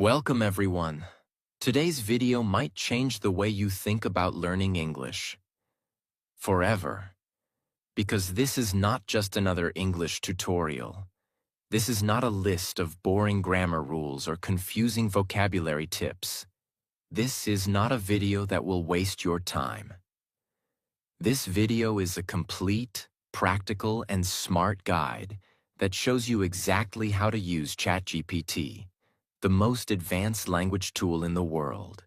Welcome everyone. Today's video might change the way you think about learning English forever, because this is not just another English tutorial. This is not a list of boring grammar rules or confusing vocabulary tips. This is not a video that will waste your time. This video is a complete, practical, and smart guide that shows you exactly how to use ChatGPT, the most advanced language tool in the world,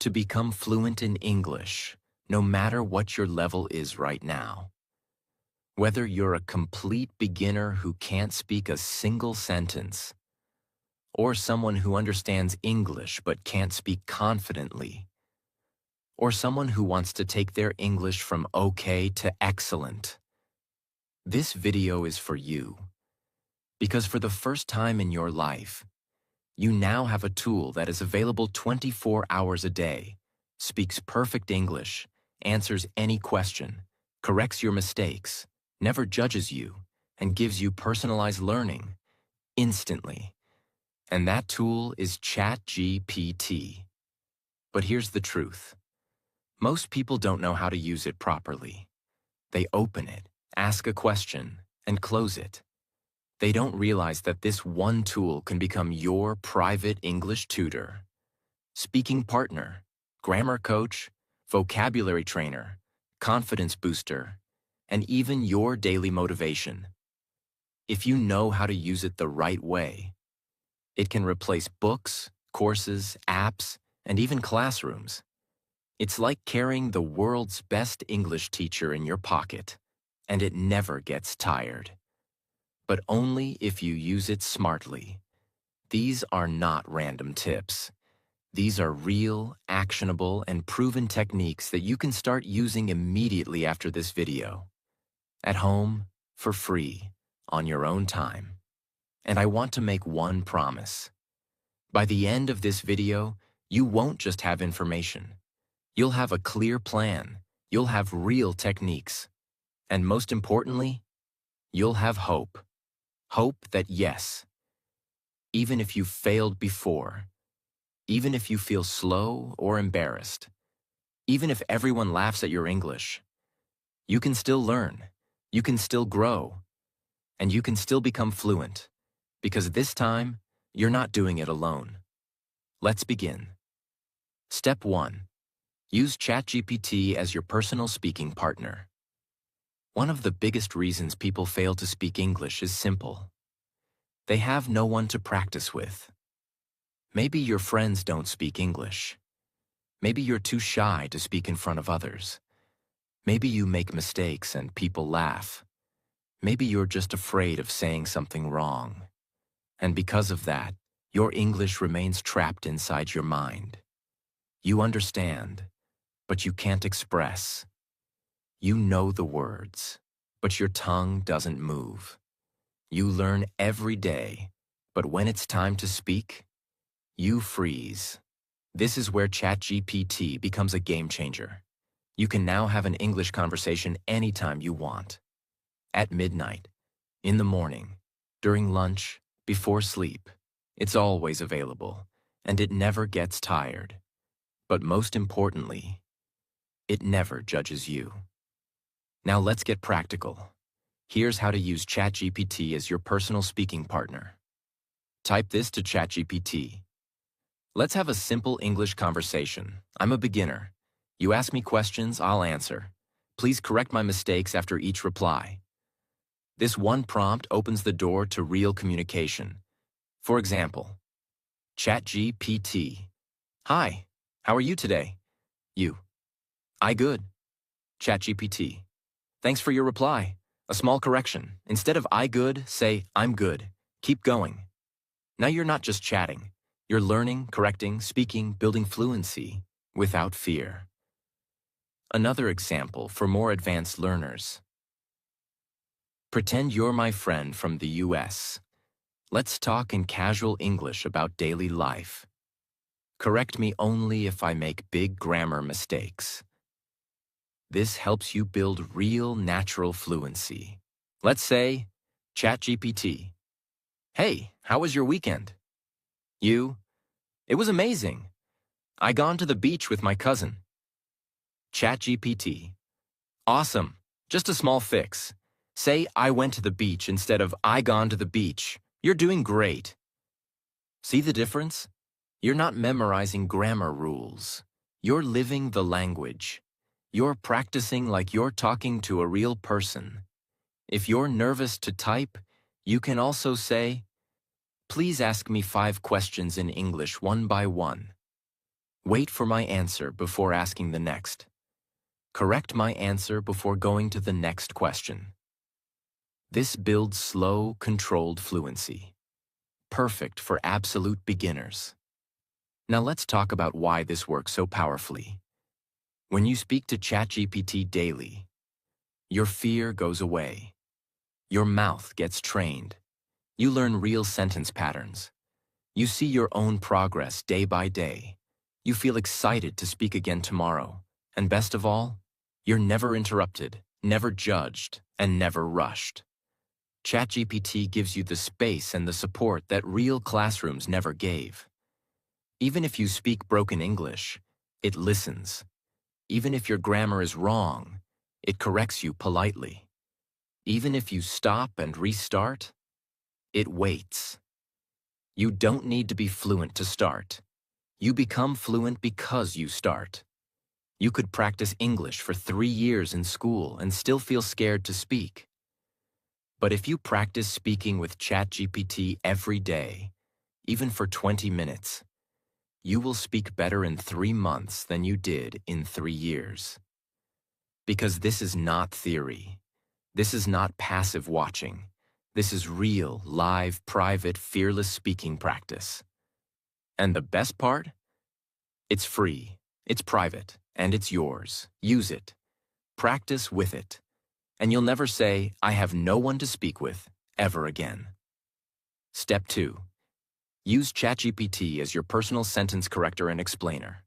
to become fluent in English, no matter what your level is right now. Whether you're a complete beginner who can't speak a single sentence, or someone who understands English but can't speak confidently, or someone who wants to take their English from okay to excellent, this video is for you. Because for the first time in your life, you now have a tool that is available 24 hours a day, speaks perfect English, answers any question, corrects your mistakes, never judges you, and gives you personalized learning instantly. And that tool is ChatGPT. But here's the truth. Most people don't know how to use it properly. They open it, ask a question, and close it. They don't realize that this one tool can become your private English tutor, speaking partner, grammar coach, vocabulary trainer, confidence booster, and even your daily motivation. If you know how to use it the right way, it can replace books, courses, apps, and even classrooms. It's like carrying the world's best English teacher in your pocket, and it never gets tired. But only if you use it smartly. These are not random tips. These are real, actionable, and proven techniques that you can start using immediately after this video. At home, for free, on your own time. And I want to make one promise. By the end of this video, you won't just have information. You'll have a clear plan. You'll have real techniques. And most importantly, you'll have hope. Hope that yes, even if you've failed before, even if you feel slow or embarrassed, even if everyone laughs at your English, you can still learn, you can still grow, and you can still become fluent, because this time, you're not doing it alone. Let's begin. Step 1. Use ChatGPT as your personal speaking partner. One of the biggest reasons people fail to speak English is simple. They have no one to practice with. Maybe your friends don't speak English. Maybe you're too shy to speak in front of others. Maybe you make mistakes and people laugh. Maybe you're just afraid of saying something wrong. And because of that, your English remains trapped inside your mind. You understand, but you can't express. You know the words, but your tongue doesn't move. You learn every day, but when it's time to speak, you freeze. This is where ChatGPT becomes a game changer. You can now have an English conversation anytime you want. At midnight, in the morning, during lunch, before sleep. It's always available, and it never gets tired. But most importantly, it never judges you. Now let's get practical. Here's how to use ChatGPT as your personal speaking partner. Type this to ChatGPT. Let's have a simple English conversation. I'm a beginner. You ask me questions, I'll answer. Please correct my mistakes after each reply. This one prompt opens the door to real communication. For example, ChatGPT. Hi, how are you today? You. I good. ChatGPT. Thanks for your reply. A small correction. Instead of I good, say I'm good. Keep going. Now you're not just chatting. You're learning, correcting, speaking, building fluency without fear. Another example for more advanced learners. Pretend you're my friend from the US. Let's talk in casual English about daily life. Correct me only if I make big grammar mistakes. This helps you build real natural fluency. Let's say, ChatGPT. Hey, how was your weekend? You, It was amazing. I gone to the beach with my cousin. ChatGPT. Awesome. Just a small fix. Say I went to the beach instead of I gone to the beach. You're doing great. See the difference? You're not memorizing grammar rules. You're living the language. You're practicing like you're talking to a real person. If you're nervous to type, you can also say, "Please ask me 5 questions in English one by one. Wait for my answer before asking the next. Correct my answer before going to the next question." This builds slow, controlled fluency. Perfect for absolute beginners. Now let's talk about why this works so powerfully. When you speak to ChatGPT daily, your fear goes away. Your mouth gets trained. You learn real sentence patterns. You see your own progress day by day. You feel excited to speak again tomorrow. And best of all, you're never interrupted, never judged, and never rushed. ChatGPT gives you the space and the support that real classrooms never gave. Even if you speak broken English, it listens. Even if your grammar is wrong, it corrects you politely. Even if you stop and restart, it waits. You don't need to be fluent to start. You become fluent because you start. You could practice English for 3 years in school and still feel scared to speak. But if you practice speaking with ChatGPT every day, even for 20 minutes, you will speak better in 3 months than you did in 3 years. Because this is not theory. This is not passive watching. This is real, live, private, fearless speaking practice. And the best part? It's free, it's private, and it's yours. Use it. Practice with it. And you'll never say, "I have no one to speak with," ever again. Step 2. Use ChatGPT as your personal sentence corrector and explainer.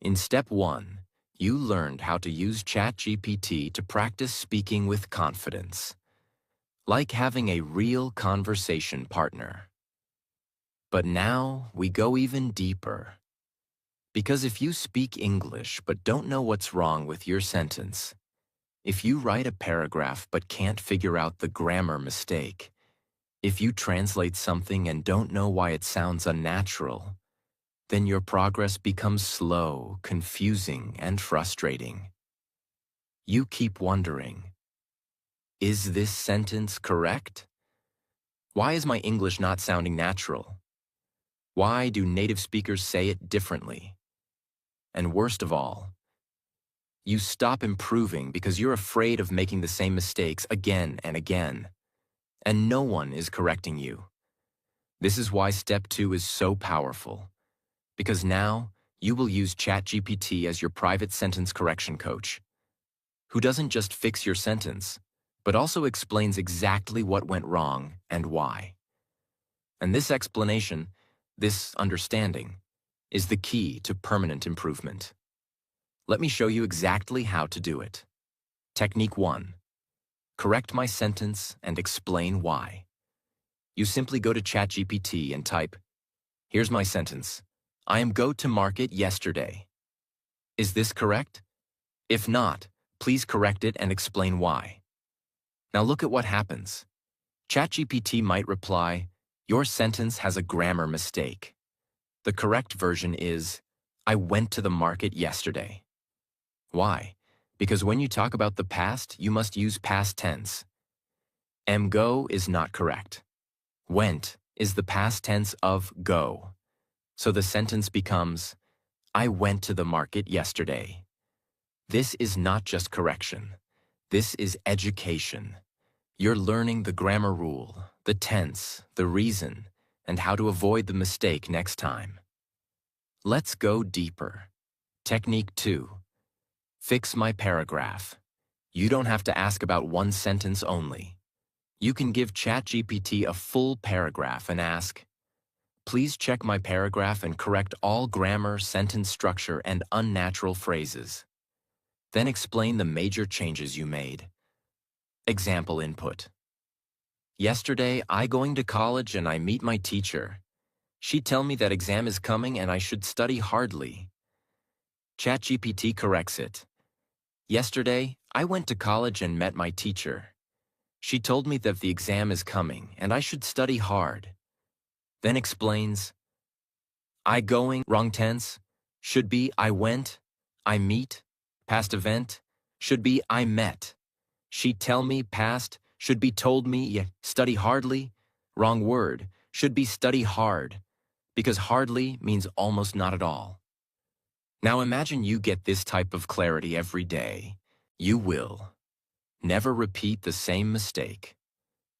In Step 1, you learned how to use ChatGPT to practice speaking with confidence, like having a real conversation partner. But now we go even deeper. Because if you speak English but don't know what's wrong with your sentence, if you write a paragraph but can't figure out the grammar mistake, if you translate something and don't know why it sounds unnatural, then your progress becomes slow, confusing, and frustrating. You keep wondering, is this sentence correct? Why is my English not sounding natural? Why do native speakers say it differently? And worst of all, you stop improving because you're afraid of making the same mistakes again and again, and no one is correcting you. This is why Step 2 is so powerful, because now you will use ChatGPT as your private sentence correction coach, who doesn't just fix your sentence, but also explains exactly what went wrong and why. And this explanation, this understanding, is the key to permanent improvement. Let me show you exactly how to do it. Technique 1. Correct my sentence and explain why. You simply go to ChatGPT and type, "Here's my sentence. I am go to market yesterday." Is this correct? If not, please correct it and explain why. Now look at what happens. ChatGPT might reply, "Your sentence has a grammar mistake." The correct version is, "I went to the market yesterday." Why? Because when you talk about the past, you must use past tense. Go is not correct. Went is the past tense of go. So the sentence becomes, "I went to the market yesterday." This is not just correction. This is education. You're learning the grammar rule, the tense, the reason, and how to avoid the mistake next time. Let's go deeper. Technique 2. Fix my paragraph. You don't have to ask about one sentence only. You can give ChatGPT a full paragraph and ask, "Please check my paragraph and correct all grammar, sentence structure, and unnatural phrases." Then explain the major changes you made. Example input. Yesterday, I going to college and I meet my teacher. She tell me that exam is coming and I should study hardly. ChatGPT corrects it. Yesterday, I went to college and met my teacher. She told me that the exam is coming and I should study hard. Then explains, I going, wrong tense, should be I went, I meet, past event, should be I met. She tell me, past, should be told me, study hardly, wrong word, should be study hard, because hardly means almost not at all. Now imagine you get this type of clarity every day. You will never repeat the same mistake.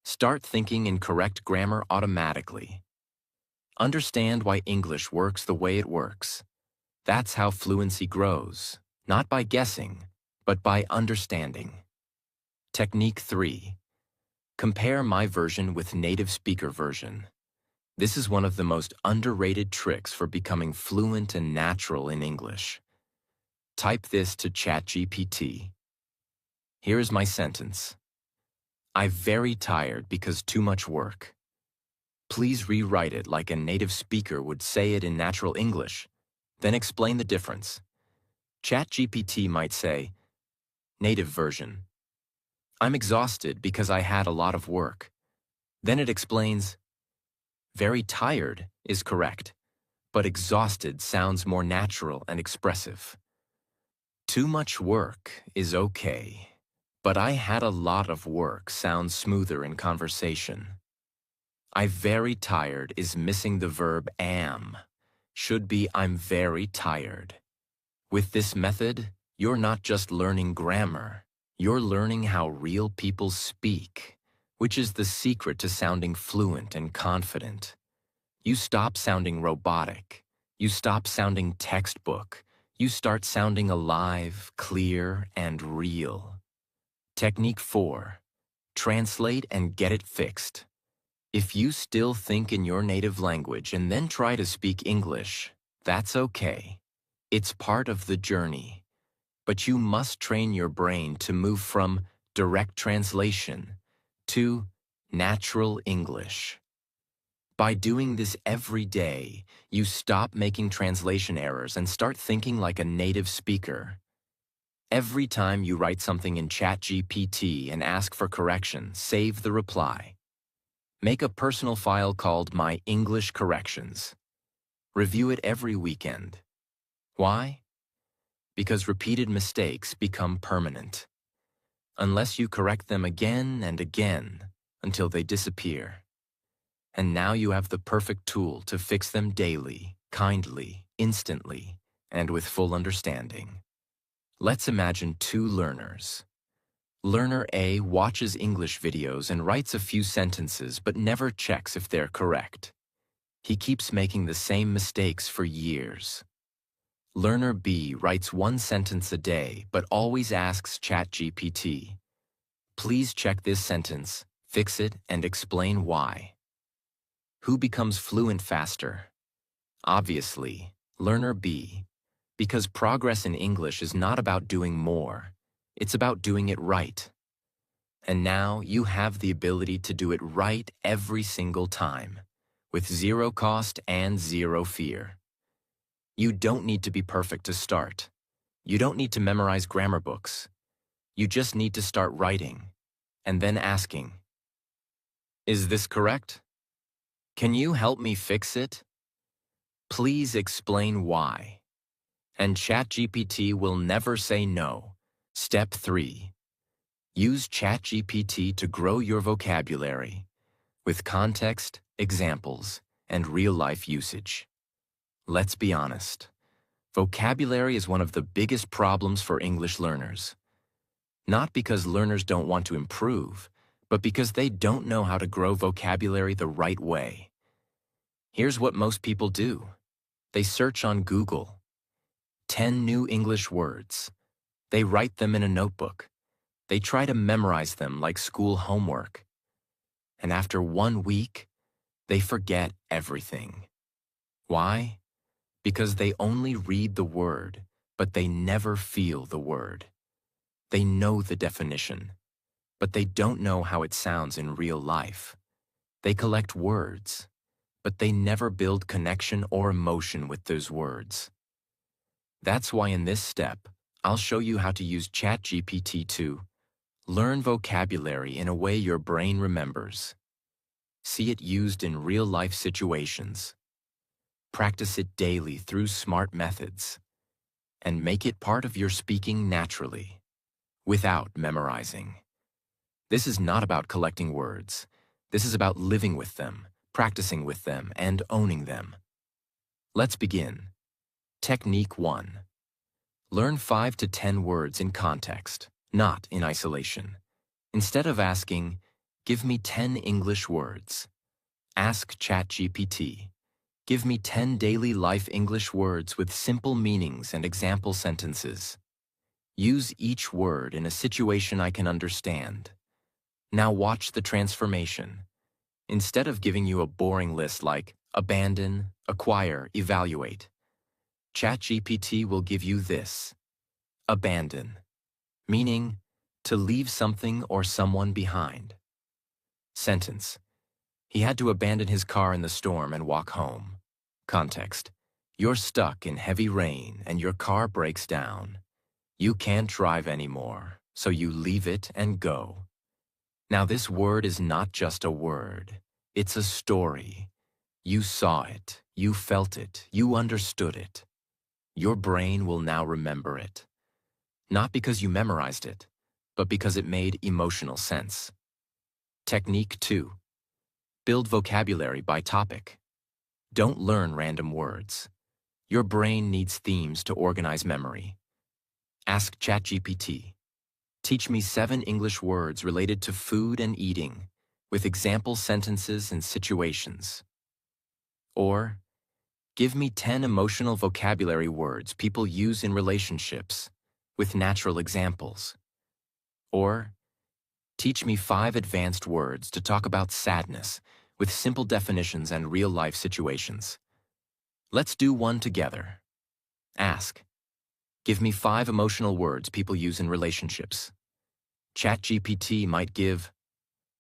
Start thinking in correct grammar automatically. Understand why English works the way it works. That's how fluency grows, not by guessing, but by understanding. Technique 3. Compare my version with native speaker version. This is one of the most underrated tricks for becoming fluent and natural in English. Type this to ChatGPT. Here is my sentence. I'm very tired because too much work. Please rewrite it like a native speaker would say it in natural English. Then explain the difference. ChatGPT might say, native version. I'm exhausted because I had a lot of work. Then it explains, very tired is correct, but exhausted sounds more natural and expressive. Too much work is okay, but I had a lot of work sounds smoother in conversation. I very tired is missing the verb am. Should be I'm very tired. With this method, you're not just learning grammar, you're learning how real people speak, which is the secret to sounding fluent and confident. You stop sounding robotic. You stop sounding textbook. You start sounding alive, clear, and real. Technique 4. Translate and get it fixed. If you still think in your native language and then try to speak English, that's okay. It's part of the journey. But you must train your brain to move from direct translation to natural English. By doing this every day, you stop making translation errors and start thinking like a native speaker. Every time you write something in ChatGPT and ask for correction, save the reply. Make a personal file called My English Corrections. Review it every weekend. Why? Because repeated mistakes become permanent. Unless you correct them again and again until they disappear. And now you have the perfect tool to fix them daily, kindly, instantly, and with full understanding. Let's imagine two learners. Learner A watches English videos and writes a few sentences but never checks if they're correct. He keeps making the same mistakes for years. Learner B writes one sentence a day but always asks ChatGPT, please check this sentence, fix it, and explain why. Who becomes fluent faster? Obviously, Learner B, because progress in English is not about doing more, it's about doing it right. And now you have the ability to do it right every single time, with zero cost and zero fear. You don't need to be perfect to start. You don't need to memorize grammar books. You just need to start writing, and then asking, is this correct? Can you help me fix it? Please explain why. And ChatGPT will never say no. Step 3. Use ChatGPT to grow your vocabulary with context, examples, and real-life usage. Let's be honest. Vocabulary is one of the biggest problems for English learners. Not because learners don't want to improve, but because they don't know how to grow vocabulary the right way. Here's what most people do. They search on Google. 10 new English words. They write them in a notebook. They try to memorize them like school homework. And after 1 week, they forget everything. Why? Because they only read the word, but they never feel the word. They know the definition, but they don't know how it sounds in real life. They collect words, but they never build connection or emotion with those words. That's why in this step, I'll show you how to use ChatGPT to learn vocabulary in a way your brain remembers. See it used in real-life situations. Practice it daily through smart methods. And make it part of your speaking naturally, without memorizing. This is not about collecting words. This is about living with them, practicing with them, and owning them. Let's begin. Technique 1. Learn 5 to 10 words in context, not in isolation. Instead of asking, "Give me 10 English words," ask ChatGPT, "Give me 10 daily life English words with simple meanings and example sentences." Use each word in a situation I can understand. Now watch the transformation. Instead of giving you a boring list like abandon, acquire, evaluate, ChatGPT will give you this: abandon, meaning to leave something or someone behind. Sentence: he had to abandon his car in the storm and walk home. Context: you're stuck in heavy rain and your car breaks down. You can't drive anymore, so you leave it and go. Now this word is not just a word, it's a story. You saw it, you felt it, you understood it. Your brain will now remember it. Not because you memorized it, but because it made emotional sense. Technique 2. Build vocabulary by topic. Don't learn random words. Your brain needs themes to organize memory. Ask ChatGPT, "Teach me 7 English words related to food and eating, with example sentences and situations." Or, "Give me 10 emotional vocabulary words people use in relationships, with natural examples." Or, "Teach me 5 advanced words to talk about sadness, with simple definitions and real-life situations." Let's do one together. Ask, "Give me 5 emotional words people use in relationships." ChatGPT might give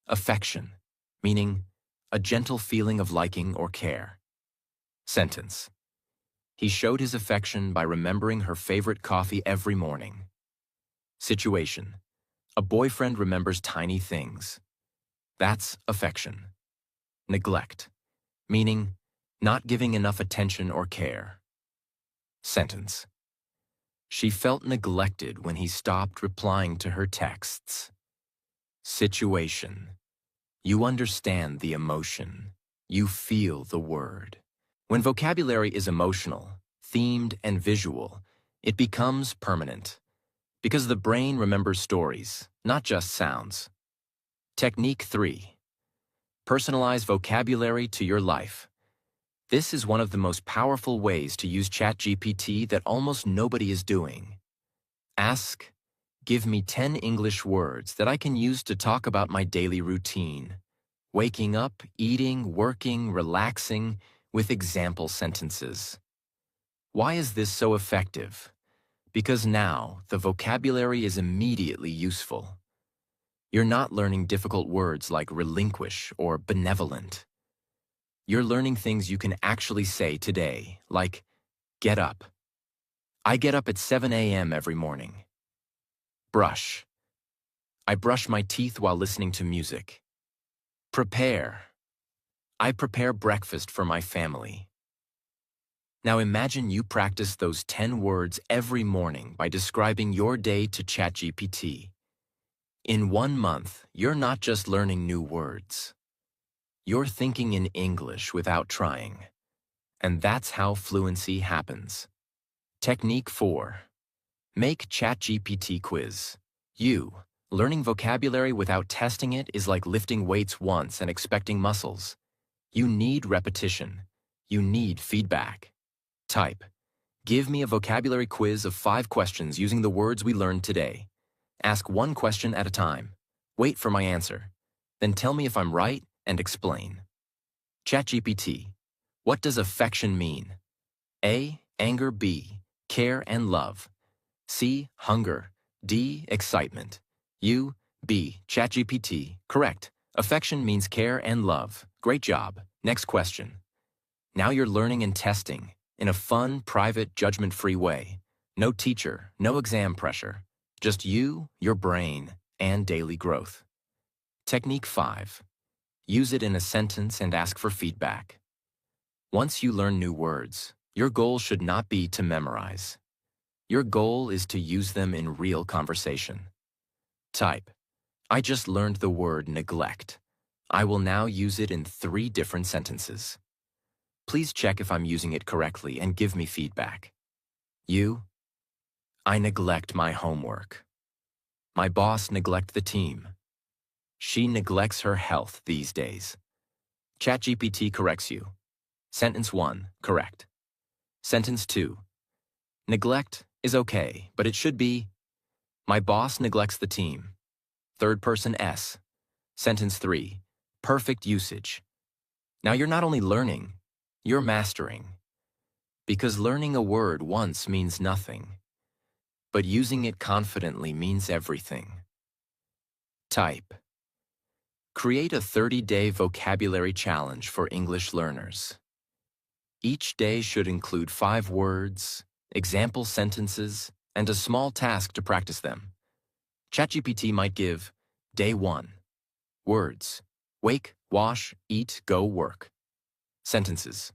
affection, meaning a gentle feeling of liking or care. Sentence: he showed his affection by remembering her favorite coffee every morning. Situation: a boyfriend remembers tiny things. That's affection. Neglect, meaning not giving enough attention or care. Sentence: she felt neglected when he stopped replying to her texts. Situation: you understand the emotion. You feel the word. When vocabulary is emotional, themed, and visual, it becomes permanent. Because the brain remembers stories, not just sounds. Technique 3. Personalize vocabulary to your life. This is one of the most powerful ways to use ChatGPT that almost nobody is doing. Ask, "Give me 10 English words that I can use to talk about my daily routine. Waking up, eating, working, relaxing, with example sentences." Why is this so effective? Because now the vocabulary is immediately useful. You're not learning difficult words like relinquish or benevolent. You're learning things you can actually say today, like get up. I get up at 7 a.m. every morning. Brush. I brush my teeth while listening to music. Prepare. I prepare breakfast for my family. Now imagine you practice those 10 words every morning by describing your day to ChatGPT. In 1 month, you're not just learning new words. You're thinking in English without trying. And that's how fluency happens. Technique 4. Make ChatGPT quiz. Learning vocabulary without testing it is like lifting weights once and expecting muscles. You need repetition. You need feedback. Type, "Give me a vocabulary quiz of 5 questions using the words we learned today." Ask 1 question at a time. Wait for my answer. Then tell me if I'm right and explain. ChatGPT, what does affection mean? A, anger. B, care and love. C, hunger. D, excitement. B, ChatGPT, correct. Affection means care and love. Great job. Next question. Now you're learning and testing in a fun, private, judgment-free way. No teacher, no exam pressure. Just you, your brain, and daily growth. Technique 5. Use it in a sentence and ask for feedback. Once you learn new words, your goal should not be to memorize. Your goal is to use them in real conversation. Type, I just learned the word neglect. I will now use it in 3 different sentences. Please check if I'm using it correctly and give me feedback. You, I neglect my homework. My boss neglect the team. She neglects her health these days. ChatGPT corrects you. Sentence 1, correct. Sentence 2, neglect is okay, but it should be, my boss neglects the team. Third person S. Sentence 3, perfect usage. Now you're not only learning, you're mastering. Because learning a word once means nothing, but using it confidently means everything. Type. Create a 30-day vocabulary challenge for English learners. Each day should include 5 words, example sentences, and a small task to practice them. ChatGPT might give, Day 1. Words. Wake, wash, eat, go, work. Sentences.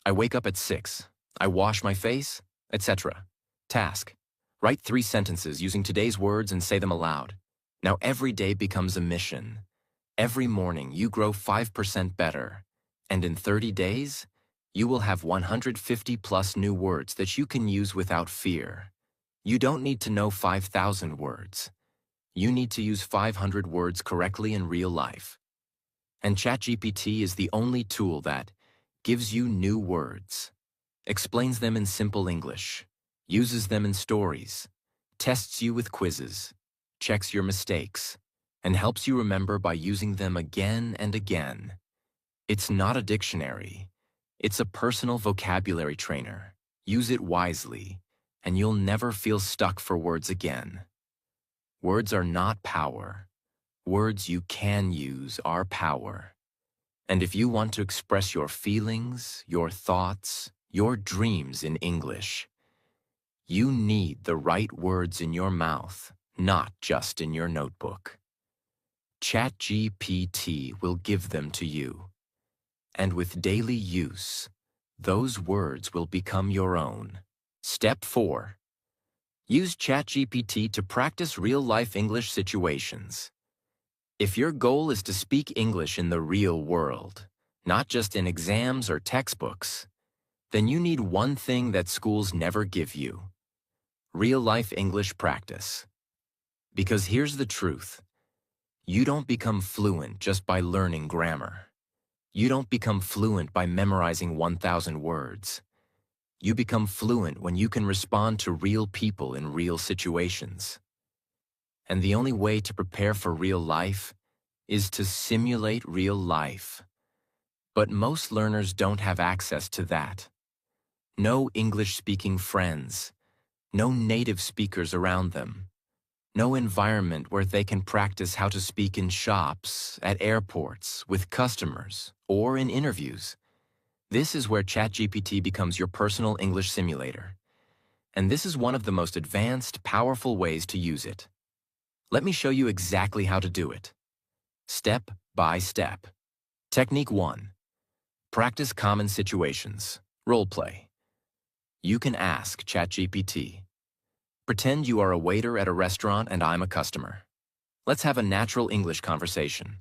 I wake up at 6. I wash my face, etc. Task. Write 3 sentences using today's words and say them aloud. Now every day becomes a mission. Every morning you grow 5% better. And in 30 days, you will have 150 plus new words that you can use without fear. You don't need to know 5,000 words. You need to use 500 words correctly in real life. And ChatGPT is the only tool that gives you new words, explains them in simple English, uses them in stories, tests you with quizzes, checks your mistakes, and helps you remember by using them again and again. It's not a dictionary. It's a personal vocabulary trainer. Use it wisely, and you'll never feel stuck for words again. Words are not power. Words you can use are power. And if you want to express your feelings, your thoughts, your dreams in English, you need the right words in your mouth, not just in your notebook. ChatGPT will give them to you. And with daily use, those words will become your own. Step 4. Use ChatGPT to practice real-life English situations. If your goal is to speak English in the real world, not just in exams or textbooks, then you need one thing that schools never give you: real-life English practice. Because here's the truth. You don't become fluent just by learning grammar. You don't become fluent by memorizing 1,000 words. You become fluent when you can respond to real people in real situations. And the only way to prepare for real life is to simulate real life. But most learners don't have access to that. No English-speaking friends, no native speakers around them, no environment where they can practice how to speak in shops, at airports, with customers, or in interviews. This is where ChatGPT becomes your personal English simulator. And this is one of the most advanced, powerful ways to use it. Let me show you exactly how to do it. Step by step. Technique 1. Practice common situations. Role play. You can ask ChatGPT. Pretend you are a waiter at a restaurant and I'm a customer. Let's have a natural English conversation.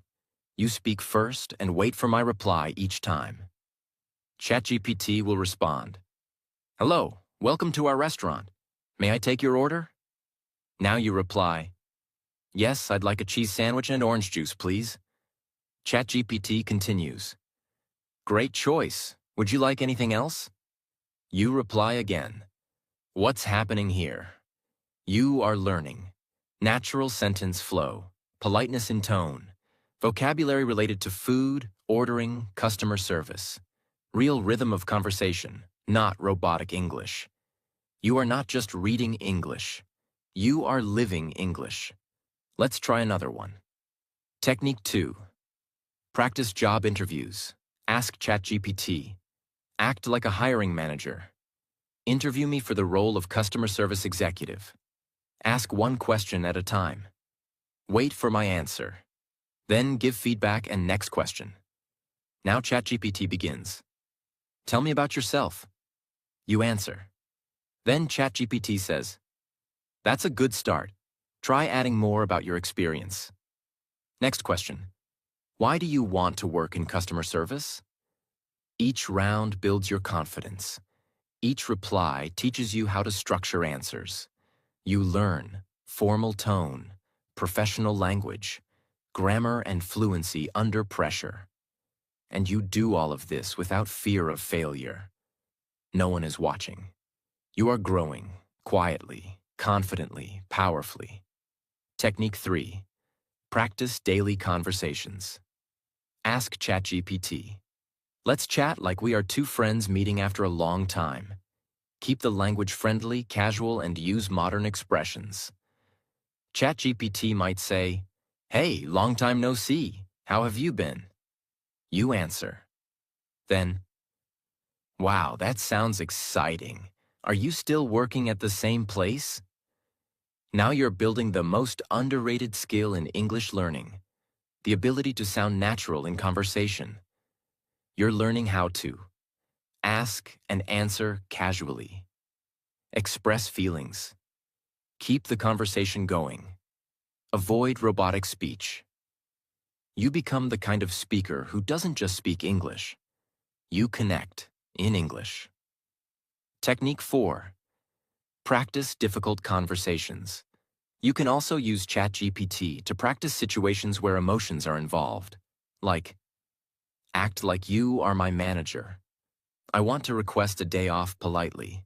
You speak first and wait for my reply each time. ChatGPT will respond. Hello, welcome to our restaurant. May I take your order? Now you reply, yes, I'd like a cheese sandwich and orange juice, please. ChatGPT continues. Great choice. Would you like anything else? You reply again. What's happening here? You are learning. Natural sentence flow, politeness in tone, vocabulary related to food, ordering, customer service. Real rhythm of conversation, not robotic English. You are not just reading English. You are living English. Let's try another one. Technique 2. Practice job interviews. Ask ChatGPT. Act like a hiring manager. Interview me for the role of customer service executive. Ask one question at a time. Wait for my answer. Then give feedback and next question. Now ChatGPT begins. Tell me about yourself. You answer. Then ChatGPT says, that's a good start. Try adding more about your experience. Next question. Why do you want to work in customer service? Each round builds your confidence. Each reply teaches you how to structure answers. You learn formal tone, professional language, grammar and fluency under pressure. And you do all of this without fear of failure. No one is watching. You are growing, quietly, confidently, powerfully. Technique 3. Practice daily conversations. Ask ChatGPT. Let's chat like we are two friends meeting after a long time. Keep the language friendly, casual, and use modern expressions. ChatGPT might say, "Hey, long time no see. How have you been?" You answer. Then, "Wow, that sounds exciting. Are you still working at the same place?" Now you're building the most underrated skill in English learning, the ability to sound natural in conversation. You're learning how to ask and answer casually, express feelings, keep the conversation going, avoid robotic speech. You become the kind of speaker who doesn't just speak English. You connect in English. Technique 4. Practice difficult conversations. You can also use ChatGPT to practice situations where emotions are involved, like, act like you are my manager. I want to request a day off politely.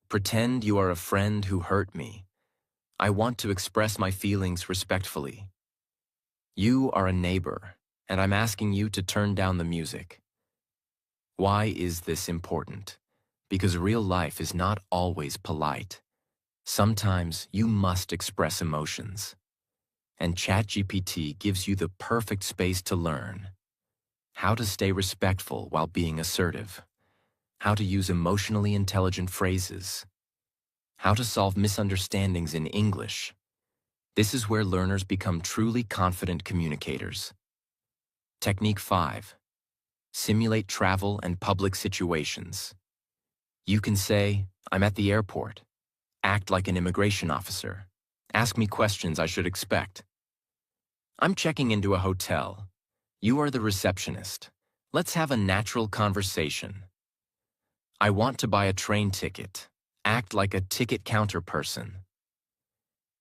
Pretend you are a friend who hurt me. I want to express my feelings respectfully. You are a neighbor, and I'm asking you to turn down the music. Why is this important? Because real life is not always polite. Sometimes you must express emotions. And ChatGPT gives you the perfect space to learn. How to stay respectful while being assertive. How to use emotionally intelligent phrases. How to solve misunderstandings in English. This is where learners become truly confident communicators. Technique 5. Simulate travel and public situations. You can say, I'm at the airport. Act like an immigration officer. Ask me questions I should expect. I'm checking into a hotel. You are the receptionist. Let's have a natural conversation. I want to buy a train ticket. Act like a ticket counter person.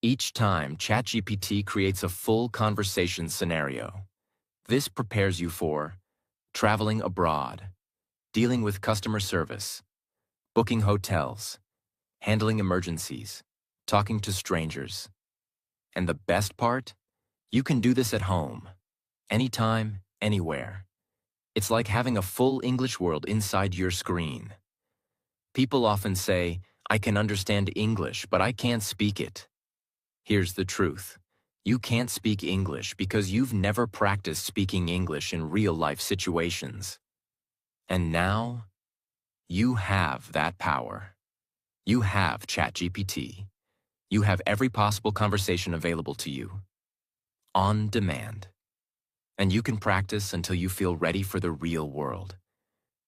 Each time, ChatGPT creates a full conversation scenario. This prepares you for traveling abroad, dealing with customer service, booking hotels, handling emergencies, talking to strangers. And the best part? You can do this at home, anytime, anywhere. It's like having a full English world inside your screen. People often say, I can understand English, but I can't speak it. Here's the truth. You can't speak English because you've never practiced speaking English in real-life situations. And now, you have that power. You have ChatGPT. You have every possible conversation available to you, on demand. And you can practice until you feel ready for the real world.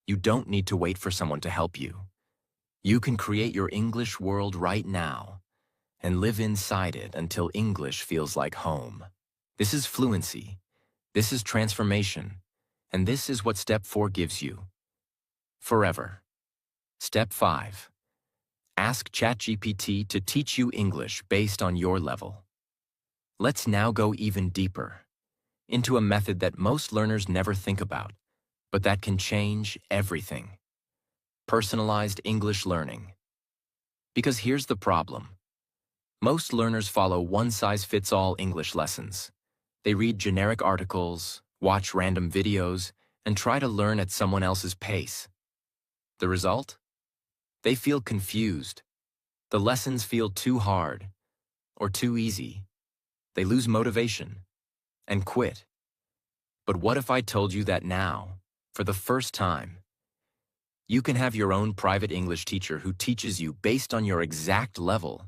You don't need to wait for someone to help you. You can create your English world right now and live inside it until English feels like home. This is fluency. This is transformation. And this is what Step 4 gives you. Forever. Step 5. Ask ChatGPT to teach you English based on your level. Let's now go even deeper, into a method that most learners never think about, but that can change everything. Personalized English learning. Because here's the problem. Most learners follow one-size-fits-all English lessons. They read generic articles, watch random videos, and try to learn at someone else's pace. The result? They feel confused. The lessons feel too hard or too easy. They lose motivation and quit. But what if I told you that now, for the first time, You can have your own private English teacher who teaches you based on your exact level.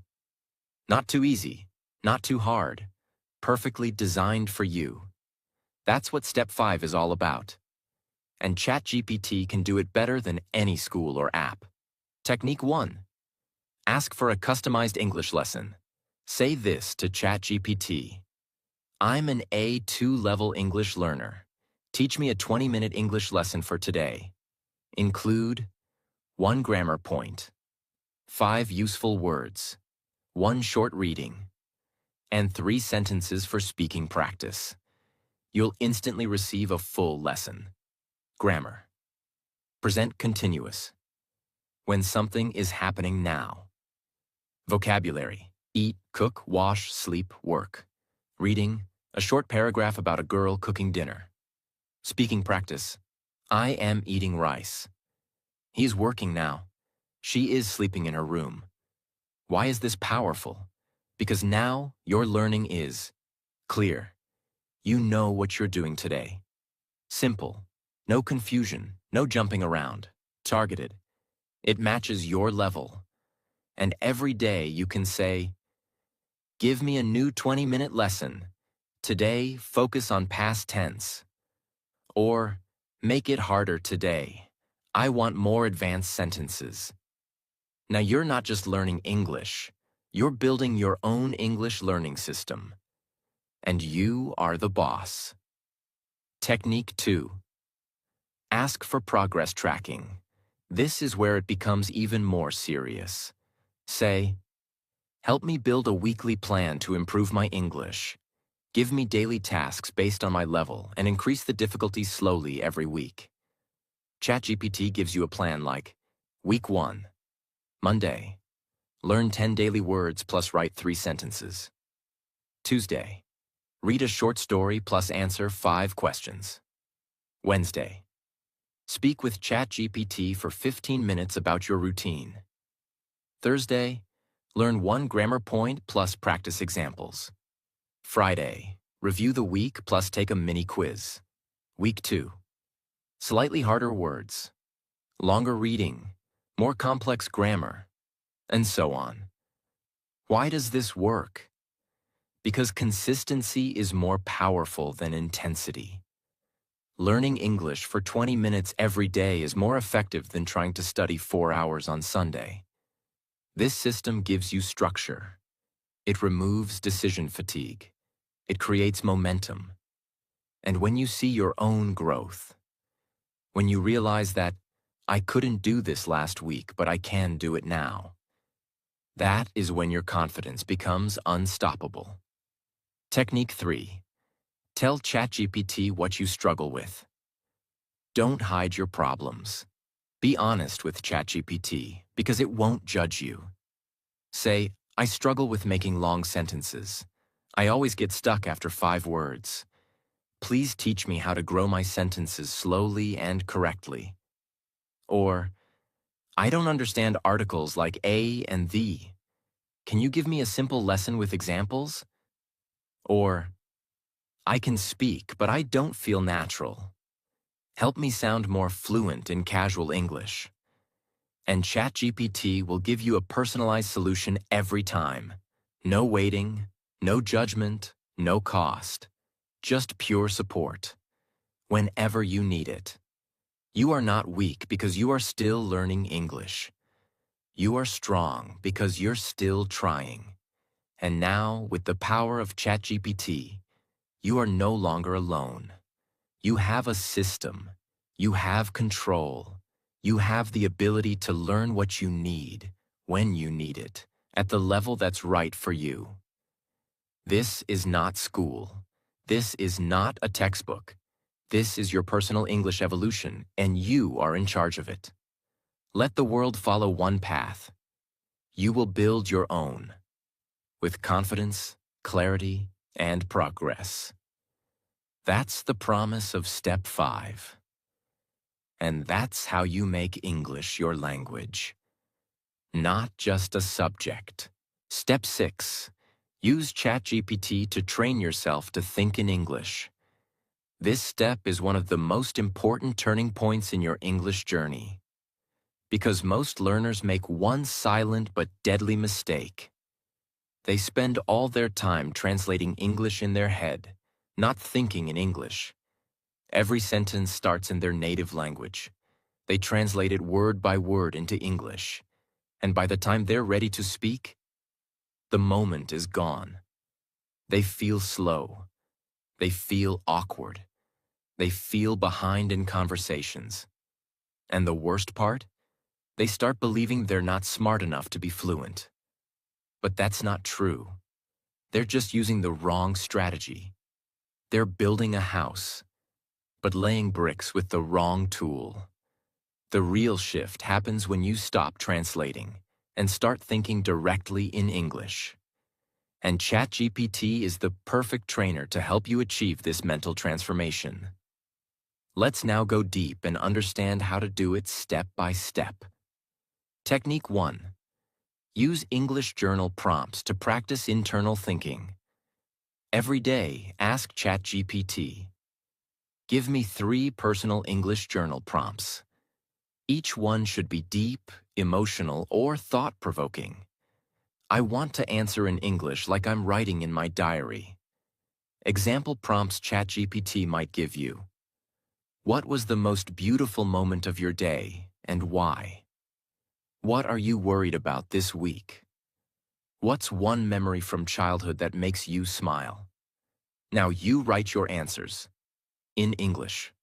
Not too easy, not too hard, perfectly designed for you. That's what Step 5 is all about. And ChatGPT can do it better than any school or app. Technique 1. Ask for a customized English lesson. Say this to ChatGPT. I'm an A2 level English learner. Teach me a 20-minute English lesson for today. Include 1 grammar point, 5 useful words, 1 short reading, and 3 sentences for speaking practice. You'll instantly receive a full lesson. Grammar. Present continuous. When something is happening now. Vocabulary. Eat, cook, wash, sleep, work. Reading. A short paragraph about a girl cooking dinner. Speaking practice. I am eating rice. He's working now. She is sleeping in her room. Why is this powerful? Because now your learning is clear. You know what you're doing today. Simple. No confusion. No jumping around. Targeted. It matches your level. And every day you can say, give me a new 20-minute lesson. Today, focus on past tense. Or, make it harder today. I want more advanced sentences. Now you're not just learning English, you're building your own English learning system. And you are the boss. Technique 2. Ask for progress tracking. This is where it becomes even more serious. Say, help me build a weekly plan to improve my English. Give me daily tasks based on my level and increase the difficulty slowly every week. ChatGPT gives you a plan like, Week 1, Monday, learn 10 daily words plus write 3 sentences. Tuesday, read a short story plus answer 5 questions. Wednesday, speak with ChatGPT for 15 minutes about your routine. Thursday, learn 1 grammar point plus practice examples. Friday, review the week plus take a mini quiz. Week 2, slightly harder words, longer reading, more complex grammar, and so on. Why does this work? Because consistency is more powerful than intensity. Learning English for 20 minutes every day is more effective than trying to study 4 hours on Sunday. This system gives you structure. It removes decision fatigue. It creates momentum. And when you see your own growth, when you realize that I couldn't do this last week, but I can do it now, that is when your confidence becomes unstoppable. Technique 3. Tell ChatGPT what you struggle with. Don't hide your problems. Be honest with ChatGPT because it won't judge you. Say, I struggle with making long sentences. I always get stuck after 5 words. Please teach me how to grow my sentences slowly and correctly. Or, I don't understand articles like a and the. Can you give me a simple lesson with examples? Or, I can speak, but I don't feel natural. Help me sound more fluent in casual English. And ChatGPT will give you a personalized solution every time. No waiting, no judgment, no cost. Just pure support. Whenever you need it. You are not weak because you are still learning English. You are strong because you're still trying. And now, with the power of ChatGPT, you are no longer alone. You have a system. You have control. You have the ability to learn what you need, when you need it, at the level that's right for you. This is not school. This is not a textbook. This is your personal English evolution, and you are in charge of it. Let the world follow one path. You will build your own, with confidence, clarity, and progress. That's the promise of Step 5. And that's how you make English your language. Not just a subject. Step 6. Use ChatGPT to train yourself to think in English. This step is one of the most important turning points in your English journey. Because most learners make one silent but deadly mistake. They spend all their time translating English in their head, not thinking in English. Every sentence starts in their native language. They translate it word by word into English. And by the time they're ready to speak, the moment is gone. They feel slow. They feel awkward. They feel behind in conversations. And the worst part? They start believing they're not smart enough to be fluent. But that's not true. They're just using the wrong strategy. They're building a house, but laying bricks with the wrong tool. The real shift happens when you stop translating and start thinking directly in English. And ChatGPT is the perfect trainer to help you achieve this mental transformation. Let's now go deep and understand how to do it step by step. Technique 1. Use English journal prompts to practice internal thinking. Every day, ask ChatGPT. Give me 3 personal English journal prompts. Each one should be deep, emotional, or thought-provoking. I want to answer in English like I'm writing in my diary. Example prompts ChatGPT might give you. What was the most beautiful moment of your day, and why? What are you worried about this week? What's one memory from childhood that makes you smile? Now you write your answers. In English.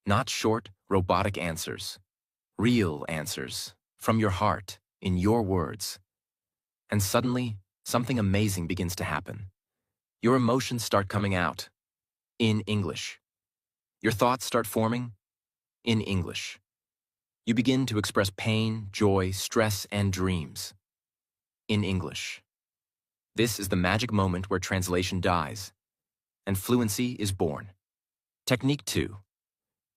Not short, robotic answers. Real answers. From your heart, in your words. And suddenly, something amazing begins to happen. Your emotions start coming out. In English. Your thoughts start forming. In English. You begin to express pain, joy, stress, and dreams. In English. This is the magic moment where translation dies, and fluency is born. Technique 2.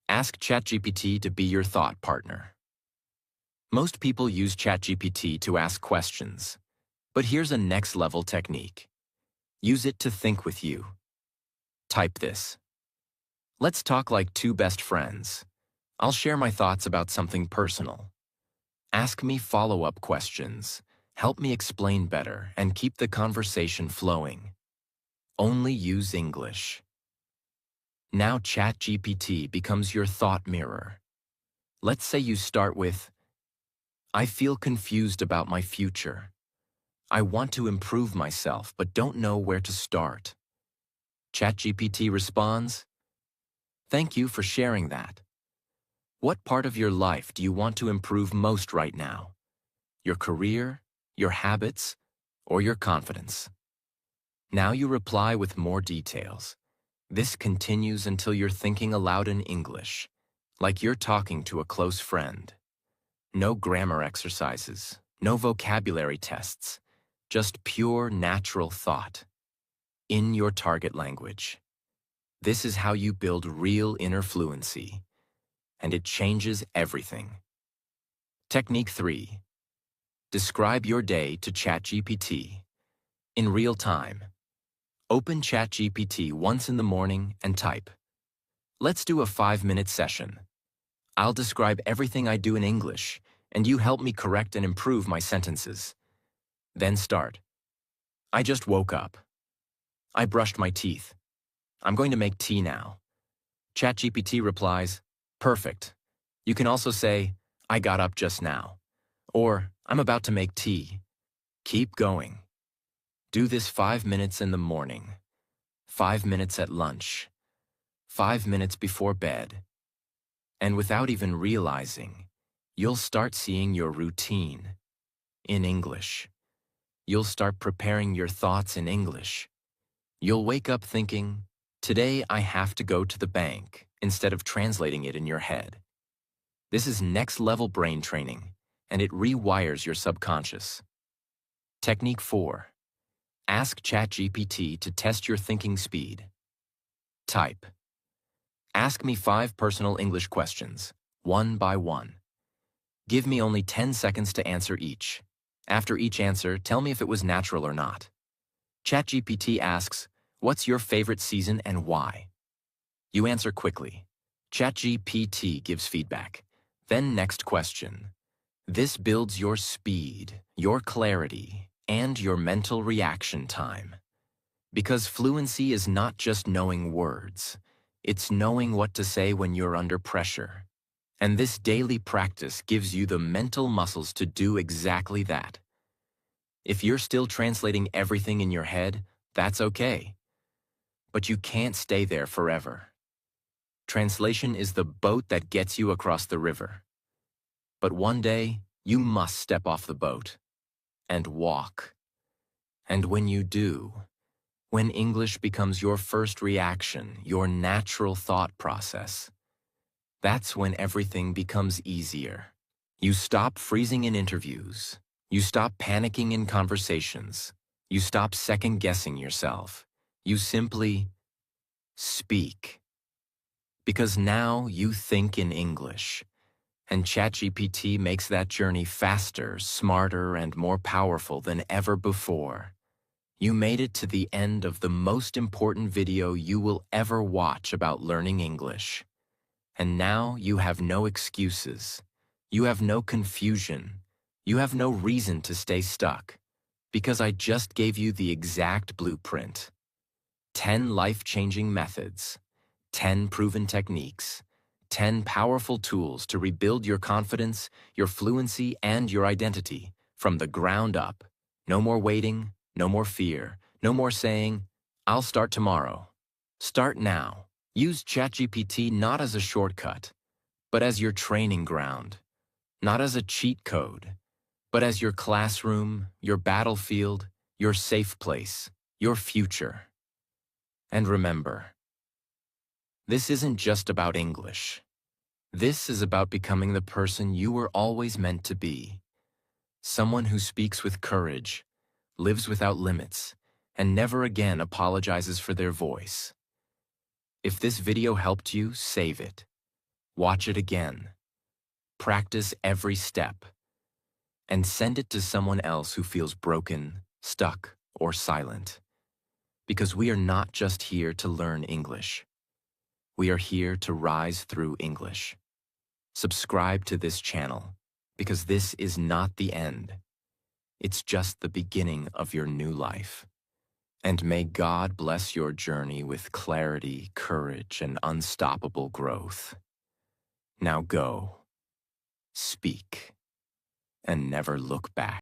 Ask ChatGPT to be your thought partner. Most people use ChatGPT to ask questions, but here's a next-level technique. Use it to think with you. Type this. Let's talk like 2 best friends. I'll share my thoughts about something personal. Ask me follow-up questions. Help me explain better and keep the conversation flowing. Only use English. Now ChatGPT becomes your thought mirror. Let's say you start with, I feel confused about my future. I want to improve myself but don't know where to start. ChatGPT responds, thank you for sharing that. What part of your life do you want to improve most right now? Your career, your habits, or your confidence? Now you reply with more details. This continues until you're thinking aloud in English, like you're talking to a close friend. No grammar exercises, no vocabulary tests, just pure natural thought. In your target language. This is how you build real inner fluency, and it changes everything. Technique 3. Describe your day to ChatGPT. In real time. Open ChatGPT once in the morning and type. Let's do a 5-minute session. I'll describe everything I do in English, and you help me correct and improve my sentences. Then start. I just woke up. I brushed my teeth. I'm going to make tea now. ChatGPT replies, perfect. You can also say, I got up just now. Or, I'm about to make tea. Keep going. Do this 5 minutes in the morning, 5 minutes at lunch, 5 minutes before bed. And without even realizing, you'll start seeing your routine in English. You'll start preparing your thoughts in English. You'll wake up thinking, today I have to go to the bank, instead of translating it in your head. This is next-level brain training, and it rewires your subconscious. Technique 4. Ask ChatGPT to test your thinking speed. Type. Ask me 5 personal English questions, one by one. Give me only 10 seconds to answer each. After each answer, tell me if it was natural or not. ChatGPT asks, what's your favorite season and why? You answer quickly. ChatGPT gives feedback. Then next question. This builds your speed, your clarity, and your mental reaction time. Because fluency is not just knowing words, it's knowing what to say when you're under pressure. And this daily practice gives you the mental muscles to do exactly that. If you're still translating everything in your head, that's okay. But you can't stay there forever. Translation is the boat that gets you across the river. But one day, you must step off the boat and walk. And when you do, when English becomes your first reaction, your natural thought process, that's when everything becomes easier. You stop freezing in interviews. You stop panicking in conversations. You stop second-guessing yourself. You simply speak. Because now you think in English. And ChatGPT makes that journey faster, smarter, and more powerful than ever before. You made it to the end of the most important video you will ever watch about learning English. And now you have no excuses. You have no confusion. You have no reason to stay stuck. Because I just gave you the exact blueprint. 10 life-changing methods. 10 proven techniques. 10 powerful tools to rebuild your confidence, your fluency, and your identity from the ground up. No more waiting, no more fear, no more saying, "I'll start tomorrow." Start now. Use ChatGPT not as a shortcut, but as your training ground. Not as a cheat code, but as your classroom, your battlefield, your safe place, your future. And remember, this isn't just about English. This is about becoming the person you were always meant to be. Someone who speaks with courage, lives without limits, and never again apologizes for their voice. If this video helped you, save it. Watch it again. Practice every step. And send it to someone else who feels broken, stuck, or silent. Because we are not just here to learn English. We are here to rise through English. Subscribe to this channel, because this is not the end. It's just the beginning of your new life. And may God bless your journey with clarity, courage, and unstoppable growth. Now go, speak, and never look back.